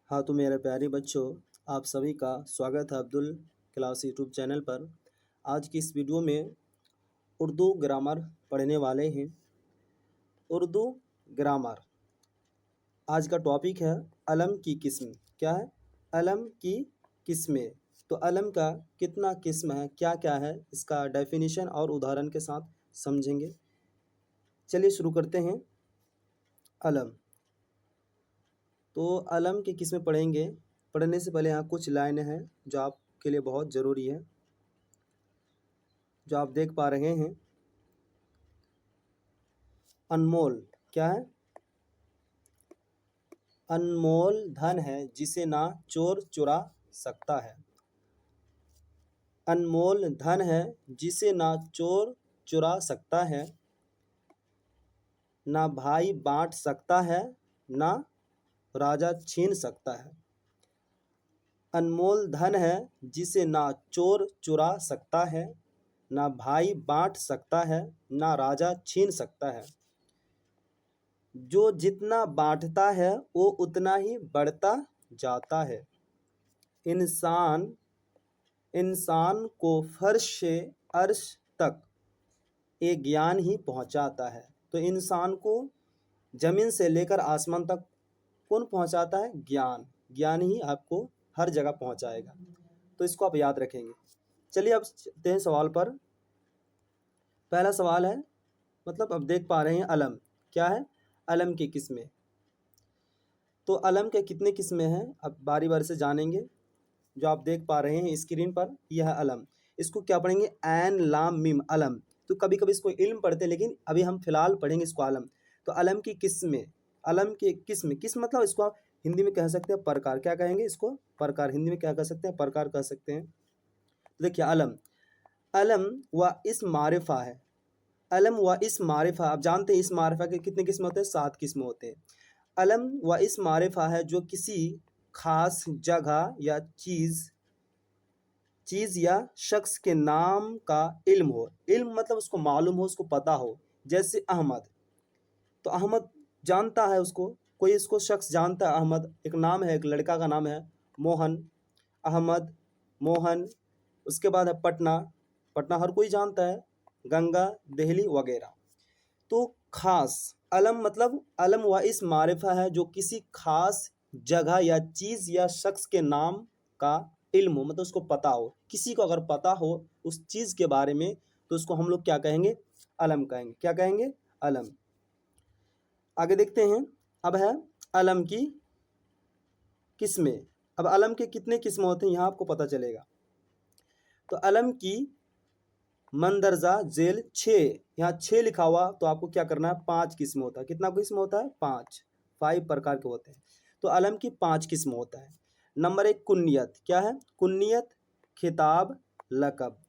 हाँ तो मेरे प्यारे बच्चों, आप सभी का स्वागत है अब्दुल क्लास यूट्यूब चैनल पर। आज की इस वीडियो में उर्दू ग्रामर पढ़ने वाले हैं। उर्दू ग्रामर आज का टॉपिक है अलम की किस्म। क्या है? अलम की किस्में। तो अलम का कितना किस्म है, क्या क्या है, इसका डेफिनेशन और उदाहरण के साथ समझेंगे। चलिए शुरू करते हैं। अलम। तो अलम की किस्में पढ़ेंगे। पढ़ने से पहले यहाँ कुछ लाइनें हैं जो आपके लिए बहुत ज़रूरी है, जो आप देख पा रहे हैं। अनमोल क्या है? अनमोल धन है जिसे ना चोर चुरा सकता है। अनमोल धन है जिसे ना चोर चुरा सकता है, ना भाई बांट सकता है, ना राजा छीन सकता है। अनमोल धन है जिसे ना चोर चुरा सकता है, ना भाई बांट सकता है, ना राजा छीन सकता है। जो जितना बांटता है वो उतना ही बढ़ता जाता है। इंसान इंसान को फर्श से अर्श तक एक ज्ञान ही पहुंचाता है। तो इंसान को जमीन से लेकर आसमान तक कौन पहुंचाता है? ज्ञान। ज्ञान ही आपको हर जगह पहुंचाएगा। तो इसको आप याद रखेंगे। चलिए अब चलते हैं सवाल पर। पहला सवाल है, मतलब अब देख पा रहे हैं अलम क्या है। अलम की किस्में। तो अलम के कितने किस्में हैं अब बारी बारी से जानेंगे। जो आप देख पा रहे हैं स्क्रीन पर, यह है अलम। इसको क्या पढ़ेंगे? ऐन लाम मीम अलम। तो कभी कभी इसको इल्म पढ़ते हैं, लेकिन अभी हम फिलहाल पढ़ेंगे इसको अलम। तो अलम की किस्में। अलम की किस्म, किस्म मतलब इसको आप हिंदी में कह सकते हैं प्रकार। क्या कहेंगे इसको? प्रकार। हिंदी में क्या कह सकते हैं? प्रकार कह सकते हैं। तो देखिए अलम। अलम व इस मारिफा है। अलम व इस मारिफा, आप जानते हैं इस मारिफा के कितने किस्म होते हैं? 7 किस्म होते हैं। अलम व इस मारिफा है जो किसी खास जगह या चीज़ या शख्स के नाम का इल्म हो। इल्म मतलब उसको मालूम हो, उसको पता हो। जैसे अहमद, तो अहमद जानता है उसको, कोई इसको शख्स जानता है। अहमद एक नाम है, एक लड़का का नाम है मोहन। अहमद, मोहन। उसके बाद है पटना। पटना हर कोई जानता है। गंगा, दिल्ली वगैरह। तो खास अलम मतलब अलम व इस मारिफा है जो किसी खास जगह या चीज़ या शख्स के नाम का इल्म हो, मतलब उसको पता हो। किसी को अगर पता हो उस चीज़ के बारे में तो उसको हम लोग क्या कहेंगे? अलम कहेंगे। क्या कहेंगे? अलम। आगे देखते हैं। अब है अलम की किस्में। अब अलम के कितने किस्म होते हैं यहाँ आपको पता चलेगा। तो अलम की मंदरजा जेल 6, यहाँ 6 लिखा हुआ, तो आपको क्या करना है? 5 किस्म होता है। कितना किस्म होता है? 5 प्रकार के होते हैं। तो अलम की 5 किस्म होता है। नंबर 1 कुन्नियत। क्या है? कुन्नियत, खिताब, लकब।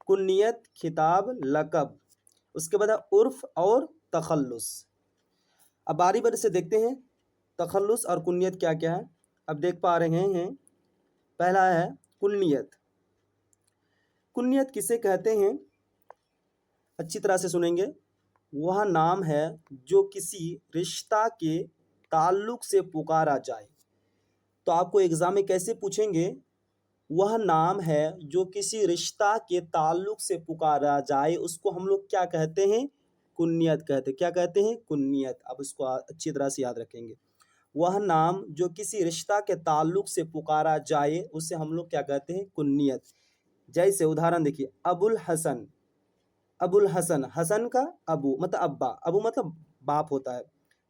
कुन्नियत, खिताब, लकब। उसके बाद है उर्फ और तखल्लुस। अब बारी बारी से देखते हैं तखल्लुस और कुन्नियत क्या क्या है। अब देख पा रहे हैं। पहला है कुन्नियत। कुन्नियत किसे कहते हैं? अच्छी तरह से सुनेंगे। वह नाम है जो किसी रिश्ता के ताल्लुक से पुकारा जाए। तो आपको एग्जाम में कैसे पूछेंगे? वह नाम है जो किसी रिश्ता के ताल्लुक से पुकारा जाए, उसको हम लोग क्या कहते हैं? कुन्नियत कहते हैं। क्या कहते हैं? कुन्नियत। अब इसको अच्छी तरह से याद रखेंगे। वह नाम जो किसी रिश्ता के ताल्लुक से पुकारा जाए उसे हम लोग क्या कहते हैं? कुन्नियत। जैसे उदाहरण देखिए, अबुल हसन। अबुल हसन, हसन का अबू मतलब अब्बा, अबू मतलब बाप होता है।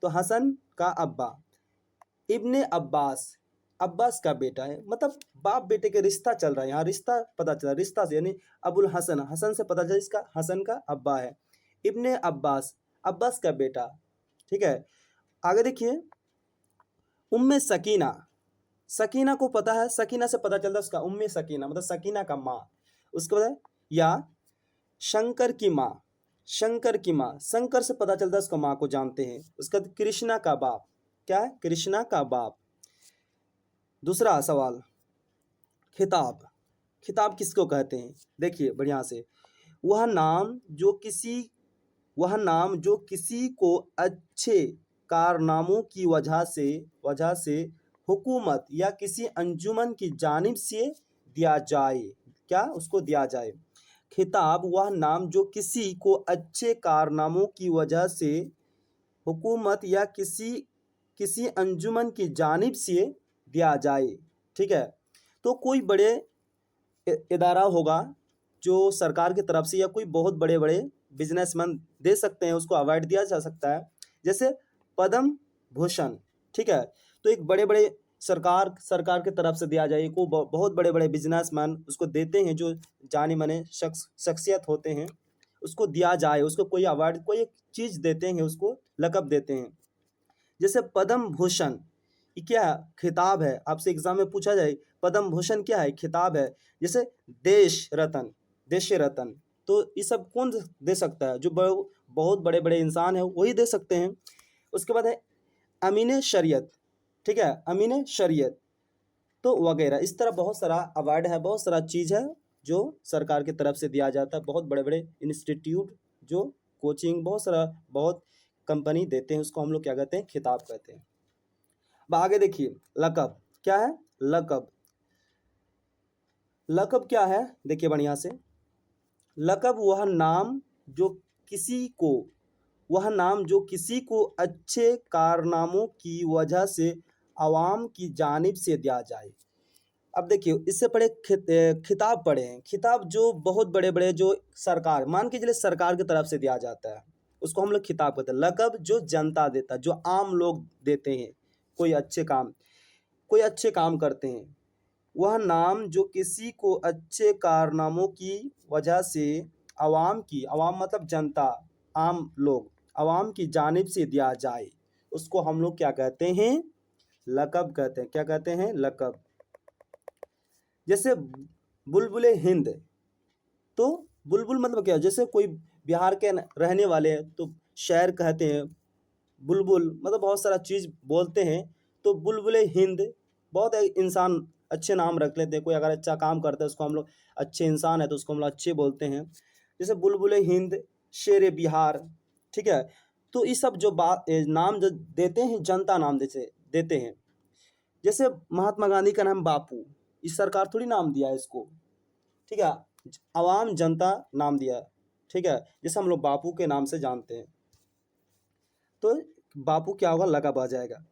तो हसन का अब्बा। इब्ने अब्बास, अब्बास का बेटा है, मतलब बाप बेटे के रिश्ता चल रहा है। यहाँ रिश्ता पता चला, रिश्ता से यानी अबुल हसन, हसन से पता चला इसका हसन का अब्बा है। इब्ने अब्बास, अब्बास का बेटा। ठीक है। आगे देखिए, उम्मे सकीना। सकीना को पता है, सकीना से पता चलता है उसका उम्मे सकीना मतलब सकीना का माँ। उसके बाद या शंकर की माँ। शंकर की माँ, शंकर से पता चलता है उसका माँ को जानते हैं। उसका कृष्णा का बाप। क्या है? कृष्णा का बाप। दूसरा सवाल, खिताब। खिताब किसको कहते हैं? देखिए बढ़िया से। वह नाम जो किसी वह नाम जो किसी को अच्छे कारनामों की वजह से हुकूमत या किसी अंजुमन की जानिब से दिया जाए। क्या उसको दिया जाए? खिताब वह नाम जो किसी को अच्छे कारनामों की वजह से हुकूमत या किसी अंजुमन की जानिब से दिया जाए। ठीक है, तो कोई बड़े इदारा होगा जो सरकार की तरफ से, या कोई बहुत बड़े बड़े बिजनेसमैन दे सकते हैं, उसको अवार्ड दिया जा सकता है, जैसे पद्म भूषण। ठीक है, तो एक बड़े बड़े सरकार की तरफ से दिया जाए, को बहुत बड़े बड़े बिजनेसमैन उसको देते हैं, जो जाने माने शख्सियत होते हैं, उसको दिया जाए, उसको कोई अवार्ड, कोई एक चीज़ देते हैं, उसको लकब देते हैं। जैसे पद्म भूषण, ये क्या है? खिताब है। आपसे एग्जाम में पूछा जाए पद्म भूषण क्या है? खिताब है। जैसे देश रत्न, तो ये सब कौन दे सकता है? जो बहुत बड़े बड़े इंसान है वही दे सकते हैं। उसके बाद है अमीन शरीयत। ठीक है, अमीन शरीयत, तो वगैरह इस तरह बहुत सारा अवार्ड है, बहुत सारा चीज़ है जो सरकार की तरफ से दिया जाता है। बहुत बड़े बड़े इंस्टीट्यूट जो कोचिंग, बहुत कंपनी देते हैं, उसको हम लोग क्या कहते हैं? खिताब कहते हैं। अब आगे देखिए, लकब क्या है? लकब क्या है? देखिए बढ़िया से, लकब वह नाम जो किसी को अच्छे कारनामों की वजह से आवाम की जानिब से दिया जाए। अब देखिए, इससे पहले खिताब पढ़े हैं। खिताब जो बहुत बड़े बड़े, जो सरकार, मान के चलिए सरकार की तरफ से दिया जाता है, उसको हम लोग खिताब कहते हैं। लकब जो जनता देता है, जो आम लोग देते हैं, कोई अच्छे काम करते हैं, वह नाम जो किसी को अच्छे कारनामों की वजह से आवाम मतलब जनता, आम लोग, आवाम की जानिब से दिया जाए, उसको हम लोग क्या कहते हैं? लकब कहते हैं। क्या कहते हैं? लकब। जैसे बुलबुले हिंद, तो बुलबुल मतलब क्या? जैसे कोई बिहार के रहने वाले हैं तो शायर कहते हैं बुलबुल, मतलब बहुत सारा चीज़ बोलते हैं, तो बुलबुले हिंद, बहुत इंसान अच्छे नाम रख लेते हैं। कोई अगर अच्छा काम करता है उसको हम लोग, अच्छे इंसान है तो उसको हम लोग अच्छे बोलते हैं। जैसे बुलबुले हिंद, शेर बिहार। ठीक है, तो ये सब जो नाम जो देते हैं, जनता नाम देते हैं। जैसे महात्मा गांधी का नाम बापू, इस सरकार थोड़ी नाम दिया है इसको। ठीक है, आवाम जनता नाम दिया। ठीक है, जैसे हम लोग बापू के नाम से जानते हैं, तो बापू क्या होगा? लकब आ जाएगा।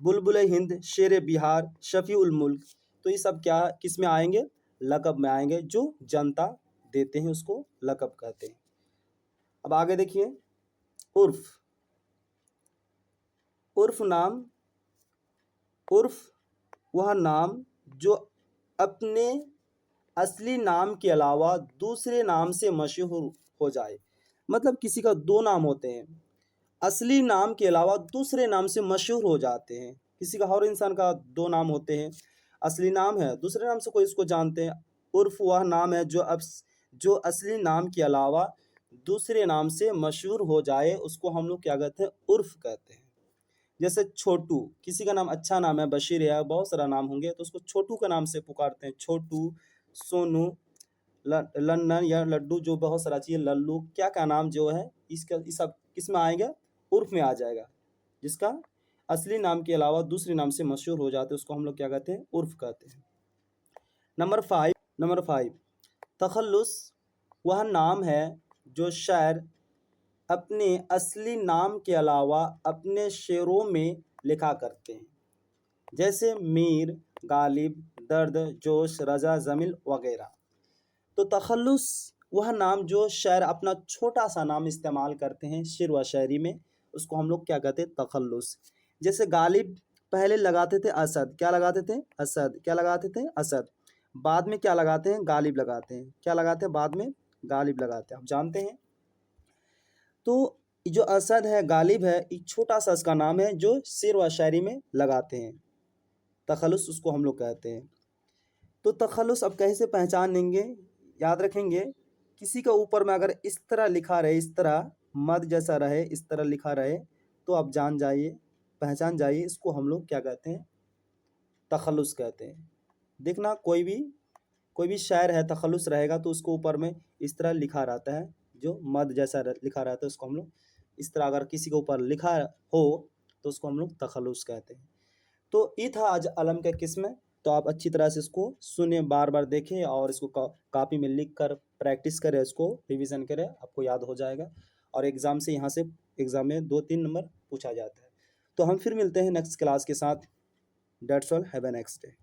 बुलबुल हिंद, शेर बिहार, शफी उल मुल्क, तो ये सब क्या किस में आएंगे? लकब में आएंगे, जो जनता देते हैं उसको लकब कहते हैं। अब आगे देखिए, उर्फ। उर्फ वह नाम जो अपने असली नाम के अलावा दूसरे नाम से मशहूर हो जाए। मतलब किसी का दो नाम होते हैं, असली नाम के अलावा दूसरे नाम से मशहूर हो जाते हैं। किसी का, हर इंसान का दो नाम होते हैं, असली नाम है, दूसरे नाम से कोई इसको जानते हैं। उर्फ वह नाम है जो असली नाम के अलावा दूसरे नाम से मशहूर हो जाए, उसको हम लोग क्या कहते हैं? उर्फ कहते हैं। जैसे छोटू, किसी का नाम अच्छा नाम है, बशीर है, बहुत सारा नाम होंगे, तो उसको छोटू के नाम से पुकारते हैं। छोटू, सोनू, लन्नन या लड्डू, जो बहुत सारा चीज़, लल्लू, क्या नाम जो है, इसका इस सब किस में आएगा? उर्फ में आ जाएगा। जिसका असली नाम के अलावा दूसरे नाम से मशहूर हो जाते हैं, उसको हम लोग क्या कहते हैं? उर्फ कहते हैं। नंबर 5, तखल्लुस वह नाम है जो शायर अपने असली नाम के अलावा अपने शेरों में लिखा करते हैं। जैसे मीर, गालिब, दर्द, जोश, रजा, जमील वगैरह। तो तखल्लुस वह नाम जो शायर अपना छोटा सा नाम इस्तेमाल करते हैं शेर व शायरी में, उसको हम लोग क्या कहते हैं? तखल्लुस। जैसे गालिब पहले लगाते थे असद, क्या लगाते थे? असद। क्या लगाते थे? असद। बाद में क्या लगाते हैं? गालिब लगाते हैं। क्या लगाते हैं? बाद में गालिब लगाते हैं, आप जानते हैं। तो जो असद है, गालिब है, एक छोटा सा इसका नाम है जो शेर व शायरी में लगाते हैं, तखल्लुस उसको हम लोग कहते हैं। तो तखल्लुस अब कैसे पहचानेंगे? याद रखेंगे, किसी का ऊपर में अगर इस तरह लिखा रहे, इस तरह मद जैसा रहे, इस तरह लिखा रहे, तो आप जान जाइए, पहचान जाइए, इसको हम लोग क्या कहते हैं? तखल्लुस कहते हैं। देखना, कोई भी शायर है, तखल्लुस रहेगा तो उसको ऊपर में इस तरह लिखा रहता है, जो मद जैसा लिखा रहता है, उसको हम लोग इस तरह, अगर किसी के ऊपर लिखा हो तो उसको हम लोग तखल्लुस कहते हैं। तो ये था आज अलम का किस्म। तो आप अच्छी तरह से इसको सुने, बार बार देखें और इसको कॉपी में लिख कर प्रैक्टिस करें, इसको रिवीजन करें, आपको याद हो जाएगा। और एग्ज़ाम से यहाँ से एग्ज़ाम में 2-3 नंबर पूछा जाता है। तो हम फिर मिलते हैं नेक्स्ट क्लास के साथ। That's all, have a next day.